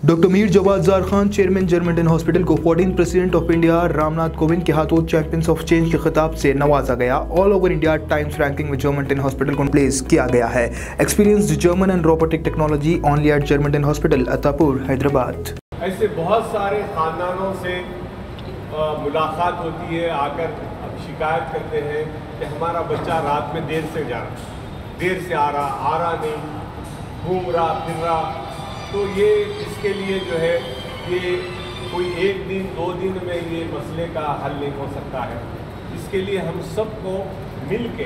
Doctor Mir Jawad Zar Khan chairman جرمنٹن hospital کو 14 president of India Ram Nath Kovind کے ہاتھوں چیمپئنز آف چینج کے خطاب سے نوازا گیا۔ All over India Times ranking میں جرمنٹن ہاسپٹل کو پلیس کیا گیا ہے۔ Experienced German and robotic technology only at Germanten hospital Attapur Hyderabad. ایسے بہت سارے خاندانوں سے ملاقات ہوتی ہے، آ کر شکایت کرتے ہیں کہ ہمارا بچہ رات میں دیر سے آ رہا نہیں، گھوم رہا پھر رہا۔ تو یہ اس کے لیے جو ہے یہ کوئی ایک دن دو دن میں یہ مسئلے کا حل نہیں ہو سکتا ہے۔ اس کے لیے ہم سب کو مل کے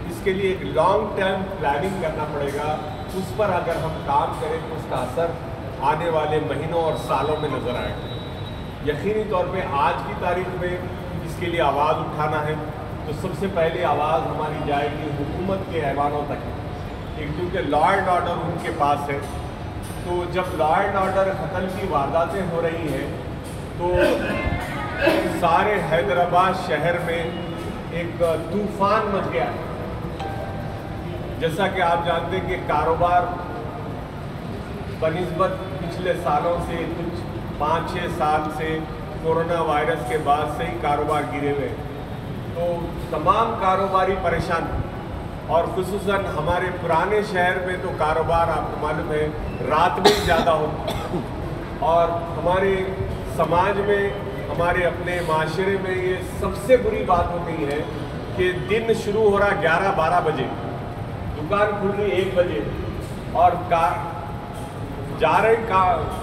اس کے لیے ایک لانگ ٹرم پلاننگ کرنا پڑے گا۔ اس پر اگر ہم کام کریں تو اس کا اثر آنے والے مہینوں اور سالوں میں نظر آئے گا۔ یقینی طور پہ آج کی تاریخ میں اس کے لیے آواز اٹھانا ہے تو سب سے پہلے آواز ہماری جائے گی حکومت کے ایوانوں تک، کیونکہ لا اینڈ آرڈر ان کے پاس ہے۔ تو جب لا اینڈ آرڈر قتل کی وارداتیں ہو رہی ہیں تو سارے حیدرآباد شہر میں ایک طوفان مچ گیا ہے۔ جیسا کہ آپ جانتے ہیں کہ کاروبار بنسبت پچھلے سالوں سے کچھ 5-6 سال سے کورونا وائرس کے بعد سے ہی کاروبار گرے ہوئے، تو تمام کاروباری پریشان، اور خصوصاً ہمارے پرانے شہر میں تو کاروبار آپ کو معلوم ہے رات میں زیادہ ہوتا ہے، اور ہمارے سماج میں ہمارے اپنے معاشرے میں یہ سب سے بری بات ہو گئی ہے کہ دن شروع ہو رہا 11-12 بجے، دکان کھل رہی 1 بجے، اور جا رہے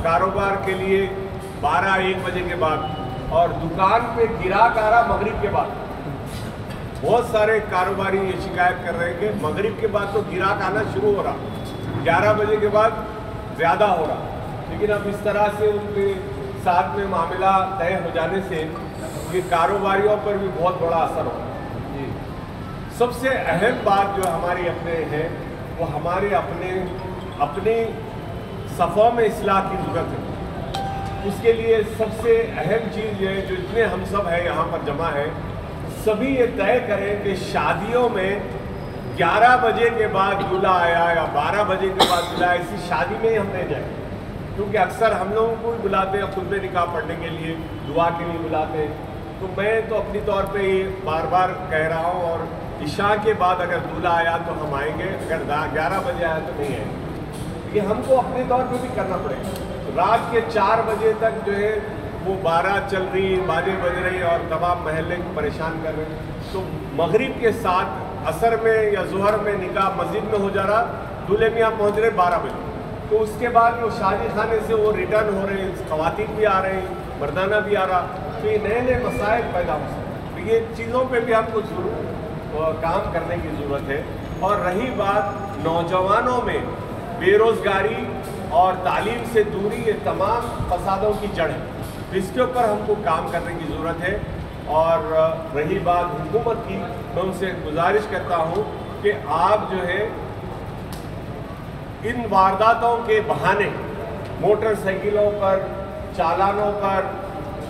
کاروبار کے لیے 12-1 بجے کے بعد، اور دکان پہ گراہک آ رہا مغرب کے بعد۔ بہت سارے کاروباری یہ شکایت کر رہے ہیں کہ مغرب کے بعد تو گراہک آنا شروع ہو رہا، 11 بجے کے بعد زیادہ ہو رہا، لیکن اب اس طرح سے ان کے ساتھ میں معاملہ طے ہو جانے سے یہ کاروباریوں پر بھی بہت بڑا اثر ہو رہا ہے۔ سب سے اہم بات جو ہماری اپنے ہے وہ ہمارے اپنے صفوں میں اصلاح کی ضرورت ہے۔ اس کے لیے سب سے اہم چیز ہے جو اتنے ہم سب ہیں یہاں پر جمع ہیں، سبھی یہ طے کریں کہ شادیوں میں 11 بجے کے بعد دولہا آیا یا 12 بجے کے بعد دولہا، اسی شادی میں ہی ہم نہیں جائیں، کیونکہ اکثر ہم لوگوں کو بھی بلاتے ہیں خطبہ نکاح پڑھنے کے لیے، دعا کے لیے بلاتے ہیں۔ تو میں تو اپنی طور پہ یہ بار بار کہہ رہا ہوں، اور عشاء کے بعد اگر دولہا آیا تو ہم آئیں گے، اگر 11 بجے آیا تو نہیں آئیں گے۔ یہ ہم کو اپنے طور پہ بھی کرنا پڑے گا۔ رات کے 4 بجے تک جو ہے وہ 12 چل رہی، باجے بج رہی، اور تمام محلے کو پریشان کر رہے ہیں۔ تو مغرب کے ساتھ عصر میں یا ظہر میں نکاح مسجد میں ہو جا رہا، دولہے میاں پہنچ رہے 12 بجے، تو اس کے بعد وہ شادی خانے سے وہ ریٹرن ہو رہے ہیں، خواتین بھی آ رہے ہیں، مردانہ بھی آ رہا، تو یہ نئے مسائل پیدا ہو سکتے ہیں۔ تو یہ چیزوں پہ بھی ہم کو ضرور کام کرنے کی ضرورت ہے۔ اور رہی بات نوجوانوں میں بے روزگاری اور تعلیم سے دوری، یہ تمام فسادوں کی جڑ ہے، اس کے اوپر ہم کو کام کرنے کی ضرورت ہے۔ اور رہی بات حکومت کی، میں ان سے گزارش کرتا ہوں کہ آپ جو ہے ان وارداتوں کے بہانے موٹر سائیکلوں پر، چالانوں پر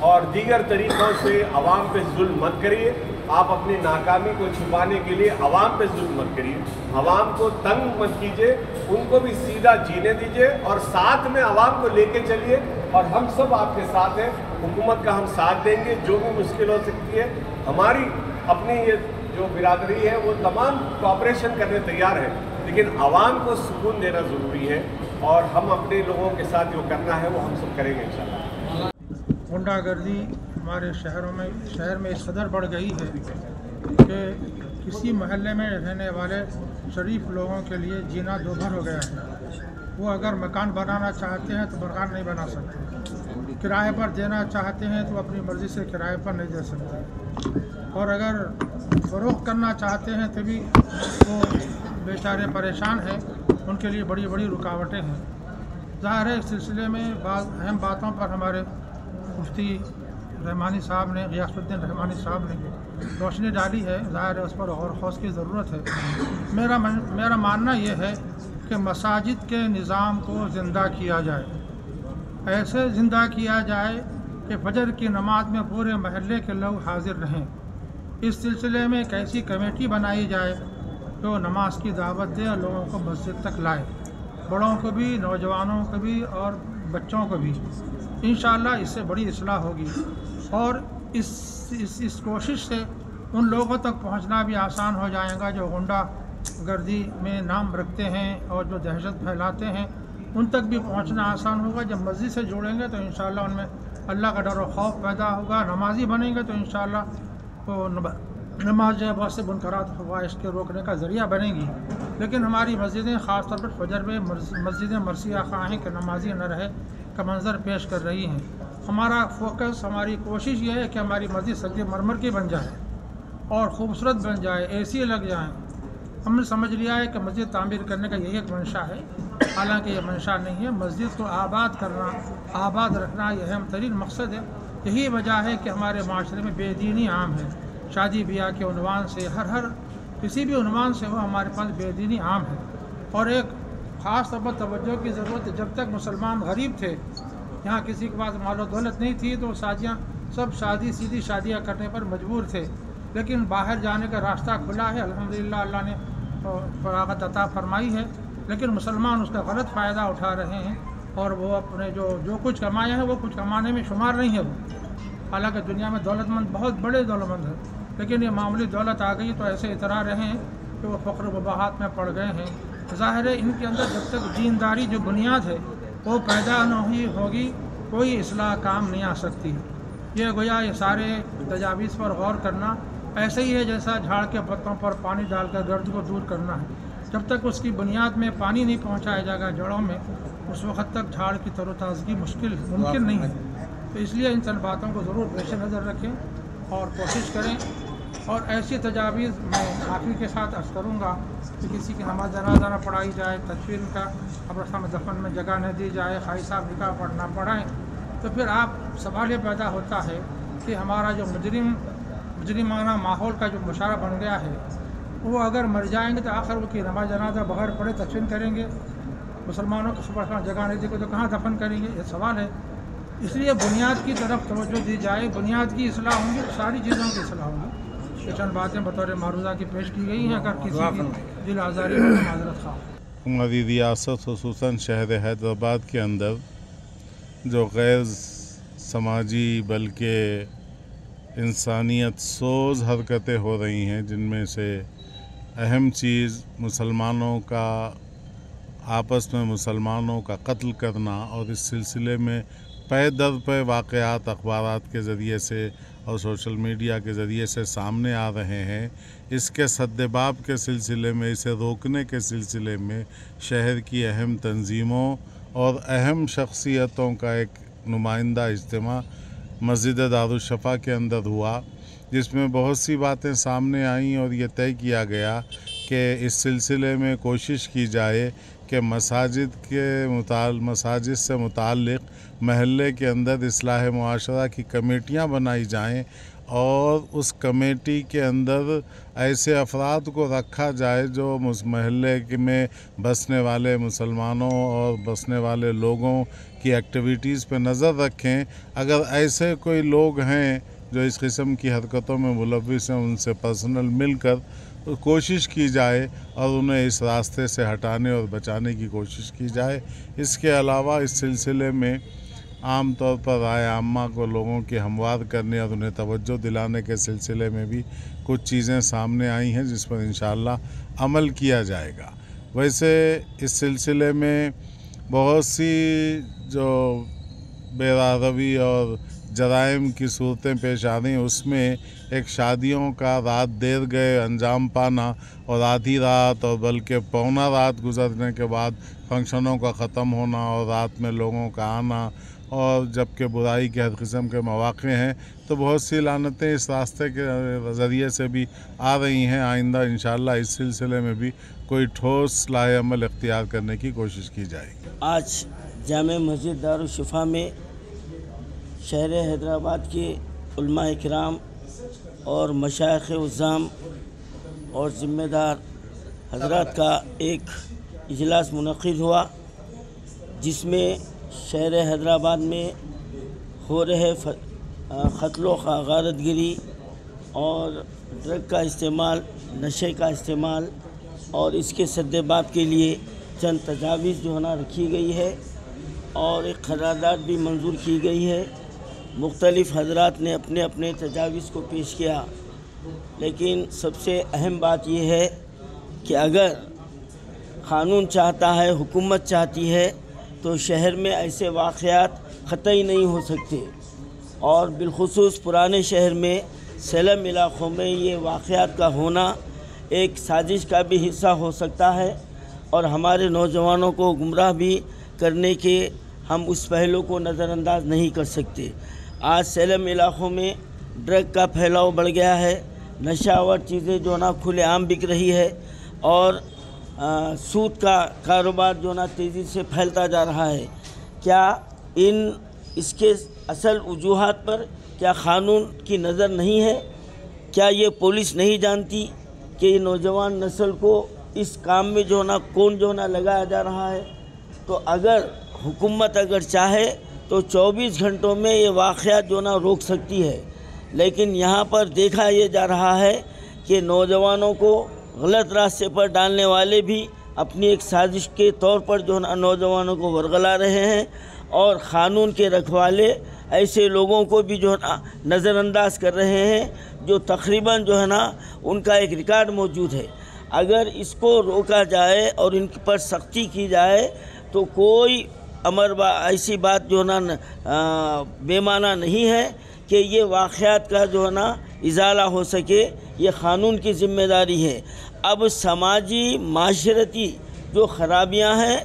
اور دیگر طریقوں سے عوام پہ ظلم مت کریے۔ آپ اپنی ناکامی کو چھپانے کے لیے عوام پہ ظلم مت کریے، عوام کو تنگ مت کیجیے، ان کو بھی سیدھا جینے دیجیے، اور ساتھ میں عوام کو لے کے چلیے، اور ہم سب آپ کے ساتھ ہیں۔ حکومت کا ہم ساتھ دیں گے، جو بھی مشکل ہو سکتی ہے، ہماری اپنی یہ جو برادری ہے وہ تمام کوآپریشن کرنے تیار ہے، لیکن عوام کو سکون دینا ضروری ہے، اور ہم اپنے لوگوں کے ساتھ جو کرنا ہے وہ ہم سب کریں گے انشاءاللہ۔ غنڈہ گردی ہمارے شہر میں اس قدر بڑھ گئی ہے کہ کسی محلے میں رہنے والے شریف لوگوں کے لیے جینا دوبھر ہو گیا ہے۔ وہ اگر مکان بنانا چاہتے ہیں تو مکان نہیں بنا سکتے، کرائے پر دینا چاہتے ہیں تو اپنی مرضی سے کرائے پر نہیں دے سکتے، اور اگر فروخت کرنا چاہتے ہیں تو بھی وہ بیچارے پریشان ہیں، ان کے لیے بڑی بڑی رکاوٹیں ہیں۔ ظاہر ہے اس سلسلے میں بعض اہم باتوں پر ہمارے مفتی رحمانی صاحب نے، غیاث الدین رحمانی صاحب نے روشنی ڈالی ہے، ظاہر ہے اس پر غور و خوض کی ضرورت ہے۔ میرا ماننا یہ ہے کہ مساجد کے نظام کو زندہ کیا جائے، ایسے زندہ کیا جائے کہ فجر کی نماز میں پورے محلے کے لوگ حاضر رہیں۔ اس سلسلے میں ایک ایسی کمیٹی بنائی جائے جو نماز کی دعوت دے اور لوگوں کو مسجد تک لائے۔ بڑوں کو بھی، نوجوانوں کو بھی اور بچوں کو بھی۔ انشاءاللہ اس سے بڑی اصلاح ہوگی، اور اس کوشش سے ان لوگوں تک پہنچنا بھی آسان ہو جائے گا جو غنڈہ گردی میں نام رکھتے ہیں اور جو دہشت پھیلاتے ہیں، ان تک بھی پہنچنا آسان ہوگا۔ جب مسجد سے جڑیں گے تو انشاءاللہ ان میں اللہ کا ڈر و خوف پیدا ہوگا، نمازی بنیں گے تو انشاءاللہ وہ نماز جو ہے بہت سے منکرات و فواحش کے روکنے کا ذریعہ بنے گی۔ لیکن ہماری مسجدیں خاص طور پر فجر میں مسجدیں مرثیہ خواہیں کہ نمازی نہ رہے کا منظر پیش کر رہی ہیں۔ ہمارا فوکس، ہماری کوشش یہ ہے کہ ہماری مسجد سنگ مرمر کی بن جائے اور خوبصورت بن جائے، اے سی لگ جائیں۔ ہم نے سمجھ لیا ہے کہ مسجد تعمیر کرنے کا یہی ایک منشا ہے، حالانکہ یہ منشا نہیں ہے۔ مسجد کو آباد کرنا، آباد رکھنا یہ اہم ترین مقصد ہے۔ یہی وجہ ہے کہ ہمارے معاشرے میں بے دینی عام ہے، شادی بیاہ کے عنوان سے، ہر کسی بھی عنوان سے ہو ہمارے پاس بے دینی عام ہے۔ اور ایک خاص طور پر توجہ کی ضرورت ہے، جب تک مسلمان غریب تھے، یہاں کسی کے پاس مال و دولت نہیں تھی تو سب سیدھی شادیاں کرنے پر مجبور تھے، لیکن باہر جانے کا راستہ کھلا ہے، الحمدللہ اللہ نے فراغت عطا فرمائی ہے، لیکن مسلمان اس کا غلط فائدہ اٹھا رہے ہیں، اور وہ اپنے جو کچھ کمایا ہے وہ کچھ کمانے میں شمار نہیں ہے وہ، حالانکہ دنیا میں دولت مند بہت بڑے دولت مند ہیں، لیکن یہ معمولی دولت آ گئی تو ایسے اترا رہے ہیں کہ وہ فقر و وباہات میں پڑ گئے ہیں۔ ظاہر ہے ان کے اندر جب تک دینداری جو بنیاد ہے وہ پیدا نہیں ہوگی، کوئی اصلاح کام نہیں آ سکتی۔ یہ گویا یہ سارے تجاویز پر غور کرنا ایسے ہی ہے جیسا جھاڑ کے پتوں پر پانی ڈال کر گرد کو دور کرنا ہے۔ جب تک اس کی بنیاد میں پانی نہیں پہنچایا جائے گا جڑوں میں، اس وقت تک جھاڑ کی تر و تازگی ممکن نہیں ہے۔ تو اس لیے ان چند باتوں کو ضرور پیش نظر رکھیں اور کوشش کریں، اور ایسی تجاویز میں معافی کے ساتھ عرض کروں گا کہ کسی کی نماز جنازہ نہ پڑھائی جائے، تدفین کا قبرستان میں دفن میں جگہ نہ دی جائے، خائی صاحب نکاح پڑھنا پڑھائیں، تو پھر سوال یہ پیدا ہوتا ہے کہ ہمارا جو مجرمانہ ماحول کا جو مشاہدہ بن گیا ہے، وہ اگر مر جائیں گے تو آخر وہ کی نماز جنازہ بغیر پڑھے تدفین کریں گے، مسلمانوں کو قبرستان جگہ نہیں دی گئی تو کہاں دفن کریں گے؟ یہ سوال ہے۔ اس لیے بنیاد کی طرف توجہ دی جائے، بنیاد کی اصلاح ہوں گی تو ساری چیزوں کی اصلاح ہوگی۔ یہ چند باتیں بطور معروضہ کی پیش کی گئی ہیں، اگر کسی کی دل آزاری ہو تو معذرت خواہ۔ ہماری ریاست خصوصاً شہر حیدرآباد کے اندر جو غیر سماجی بلکہ انسانیت سوز حرکتیں ہو رہی ہیں، جن میں سے اہم چیز مسلمانوں کا آپس میں مسلمانوں کا قتل کرنا، اور اس سلسلے میں پے در پے واقعات اخبارات کے ذریعے سے اور سوشل میڈیا کے ذریعے سے سامنے آ رہے ہیں۔ اس کے سدباب کے سلسلے میں، اسے روکنے کے سلسلے میں شہر کی اہم تنظیموں اور اہم شخصیتوں کا ایک نمائندہ اجتماع مسجد دارالشفا کے اندر ہوا، جس میں بہت سی باتیں سامنے آئیں، اور یہ طے کیا گیا کہ اس سلسلے میں کوشش کی جائے کہ مساجد سے متعلق محلے کے اندر اصلاح معاشرہ کی کمیٹیاں بنائی جائیں، اور اس کمیٹی کے اندر ایسے افراد کو رکھا جائے جو محلے میں بسنے والے مسلمانوں اور بسنے والے لوگوں کی ایکٹیویٹیز پہ نظر رکھیں۔ اگر ایسے کوئی لوگ ہیں جو اس قسم کی حرکتوں میں ملوث ہیں، ان سے پرسنل مل کر کوشش کی جائے اور انہیں اس راستے سے ہٹانے اور بچانے کی کوشش کی جائے۔ اس کے علاوہ اس سلسلے میں عام طور پر رائے عامہ کو لوگوں کی ہموار کرنے اور انہیں توجہ دلانے کے سلسلے میں بھی کچھ چیزیں سامنے آئی ہیں، جس پر انشاءاللہ عمل کیا جائے گا۔ ویسے اس سلسلے میں بہت سی جو بے روی اور جرائم کی صورتیں پیش آ رہی ہیں، اس میں ایک شادیوں کا رات دیر گئے انجام پانا، اور آدھی رات اور بلکہ پونا رات گزرنے کے بعد فنکشنوں کا ختم ہونا اور رات میں لوگوں کا آنا، اور جبکہ برائی کے ہر قسم کے مواقع ہیں، تو بہت سی لعنتیں اس راستے کے ذریعے سے بھی آ رہی ہیں۔ آئندہ انشاءاللہ اس سلسلے میں بھی کوئی ٹھوس لاہ عمل اختیار کرنے کی کوشش کی جائے گی۔ آج جامع مسجد دارالشفا میں شہر حیدرآباد کے علماء اکرام اور مشائخ عظام اور ذمہ دار حضرات کا ایک اجلاس منعقد ہوا، جس میں شہر حیدرآباد میں ہو رہے قتل و غارت گری اور ڈرگ کا استعمال، نشے کا استعمال اور اس کے سدباب کے لیے چند تجاویز جو ہے نا رکھی گئی ہے اور ایک قرارداد بھی منظور کی گئی ہے. مختلف حضرات نے اپنے اپنے تجاویز کو پیش کیا، لیکن سب سے اہم بات یہ ہے کہ اگر قانون چاہتا ہے، حکومت چاہتی ہے تو شہر میں ایسے واقعات قطعی نہیں ہو سکتے. اور بالخصوص پرانے شہر میں سیلم علاقوں میں یہ واقعات کا ہونا ایک سازش کا بھی حصہ ہو سکتا ہے اور ہمارے نوجوانوں کو گمراہ بھی کرنے کے ہم اس پہلو کو نظر انداز نہیں کر سکتے. آج سیلم علاقوں میں ڈرگ کا پھیلاؤ بڑھ گیا ہے، نشہ آور چیزیں جو نا کھلے عام بک رہی ہے اور سود کا کاروبار جو نا تیزی سے پھیلتا جا رہا ہے. کیا اس کے اصل وجوہات پر کیا قانون کی نظر نہیں ہے؟ کیا یہ پولیس نہیں جانتی کہ یہ نوجوان نسل کو اس کام میں جو نا کون جو نا لگایا جا رہا ہے؟ تو اگر حکومت چاہے تو 24 گھنٹوں میں یہ واقعات جو نا روک سکتی ہے، لیکن یہاں پر دیکھا یہ جا رہا ہے کہ نوجوانوں کو غلط راستے پر ڈالنے والے بھی اپنی ایک سازش کے طور پر جو نا نوجوانوں کو ورغلا رہے ہیں اور قانون کے رکھوالے ایسے لوگوں کو بھی جو ہے نا نظر انداز کر رہے ہیں جو تقریباً جو ہے نا ان کا ایک ریکارڈ موجود ہے. اگر اس کو روکا جائے اور ان پر سختی کی جائے تو کوئی ایسی بات جو نا بے معنی نہیں ہے کہ یہ واقعات کا جو ہے نا ازالہ ہو سکے. یہ قانون کی ذمہ داری ہے. اب سماجی معاشرتی جو خرابیاں ہیں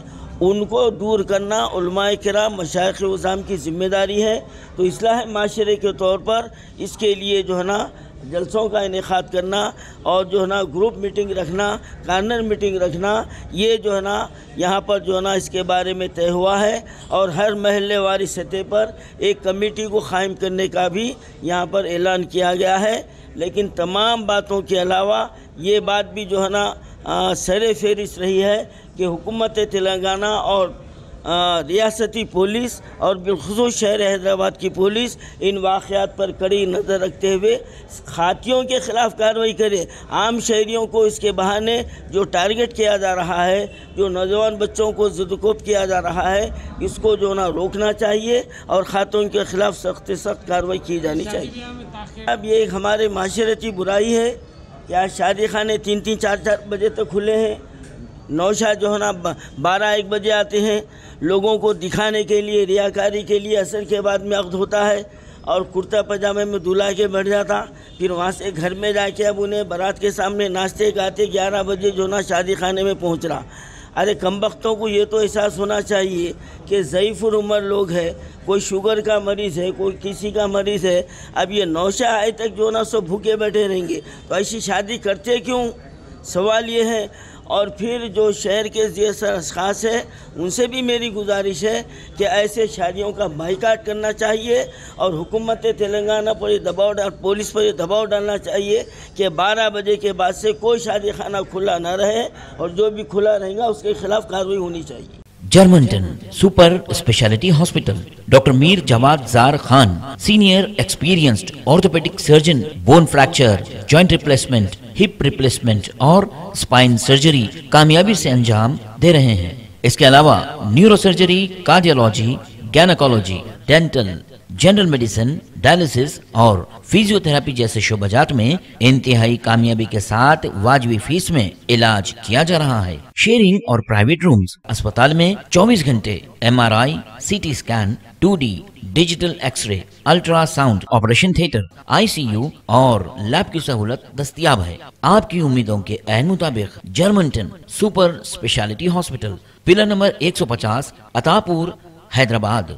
ان کو دور کرنا علماء کرام مشائخ عظام کی ذمہ داری ہے. تو اصلاح معاشرے کے طور پر اس کے لیے جو ہے نا جلسوں کا انعقاد کرنا اور جو ہے نا گروپ میٹنگ رکھنا، کارنر میٹنگ رکھنا، یہ جو ہے نا یہاں پر جو ہے نا اس کے بارے میں طے ہوا ہے اور ہر محلے واری سطح پر ایک کمیٹی کو قائم کرنے کا بھی یہاں پر اعلان کیا گیا ہے. لیکن تمام باتوں کے علاوہ یہ بات بھی جو ہے نا سر فہرست رہی ہے کہ حکومت تلنگانہ اور ریاستی پولیس اور بالخصوص شہر حیدرآباد کی پولیس ان واقعات پر کڑی نظر رکھتے ہوئے خاتیوں کے خلاف کارروائی کرے. عام شہریوں کو اس کے بہانے جو ٹارگٹ کیا جا رہا ہے، جو نوجوان بچوں کو زدوکوب کیا جا رہا ہے، اس کو جو نا روکنا چاہیے اور خاتون کے خلاف سخت سے سخت کارروائی کی جانی چاہیے. اب یہ ایک ہمارے معاشرتی برائی ہے کہ آج شادی خانے 3-3 4-4 بجے تک کھلے ہیں. نوشہ جو ہے نا 12-1 بجے آتے ہیں. لوگوں کو دکھانے کے لیے، ریاکاری کے لیے عصر کے بعد میں عقد ہوتا ہے اور کرتا پاجامے میں دلہا کے بیٹھ جاتا، پھر وہاں سے گھر میں جا کے اب انہیں بارات کے سامنے ناشتے گاتے 11 بجے جو نا شادی خانے میں پہنچ رہا. ارے کمبختوں کو یہ تو احساس ہونا چاہیے کہ ضعیف العمر لوگ ہے، کوئی شوگر کا مریض ہے، کوئی کسی کا مریض ہے. اب یہ نوشہ آئے تک جو نا سب بھوکے بیٹھے رہیں گے تو ایسی شادی کرتے کیوں؟ سوال یہ ہے. اور پھر جو شہر کے اشخاص ہے ان سے بھی میری گزارش ہے کہ ایسے شادیوں کا بائیکاٹ کرنا چاہیے اور حکومت تلنگانہ پر یہ دباؤ پولیس پر یہ دباؤ ڈالنا چاہیے کہ 12 بجے کے بعد سے کوئی شادی خانہ کھلا نہ رہے اور جو بھی کھلا رہے گا اس کے خلاف کارروائی ہونی چاہیے. Germanten super speciality hospital. Doctor Mir Jawad Zar Khan, senior experienced orthopaedic surgeon, bone fracture, joint replacement, hip replacement اور اسپائن سرجری کامیابی سے انجام دے رہے ہیں. اس کے علاوہ neuro surgery, cardiology, gynaecology, dental, general medicine, dialysis اور فیزیو تھراپی جیسے شعبات میں انتہائی کامیابی کے ساتھ واجبی فیس میں علاج کیا جا رہا ہے. شیئرنگ اور پرائیویٹ رومز. اسپتال میں 24 گھنٹے MRI، CT scan, 2D digital X ray, ultra sound, operation theatre, ICU اور لیب کی سہولت دستیاب ہے. آپ کی امیدوں کے عین مطابق Germanten super speciality hospital, pillar number 150، عطا پور، حیدرآباد.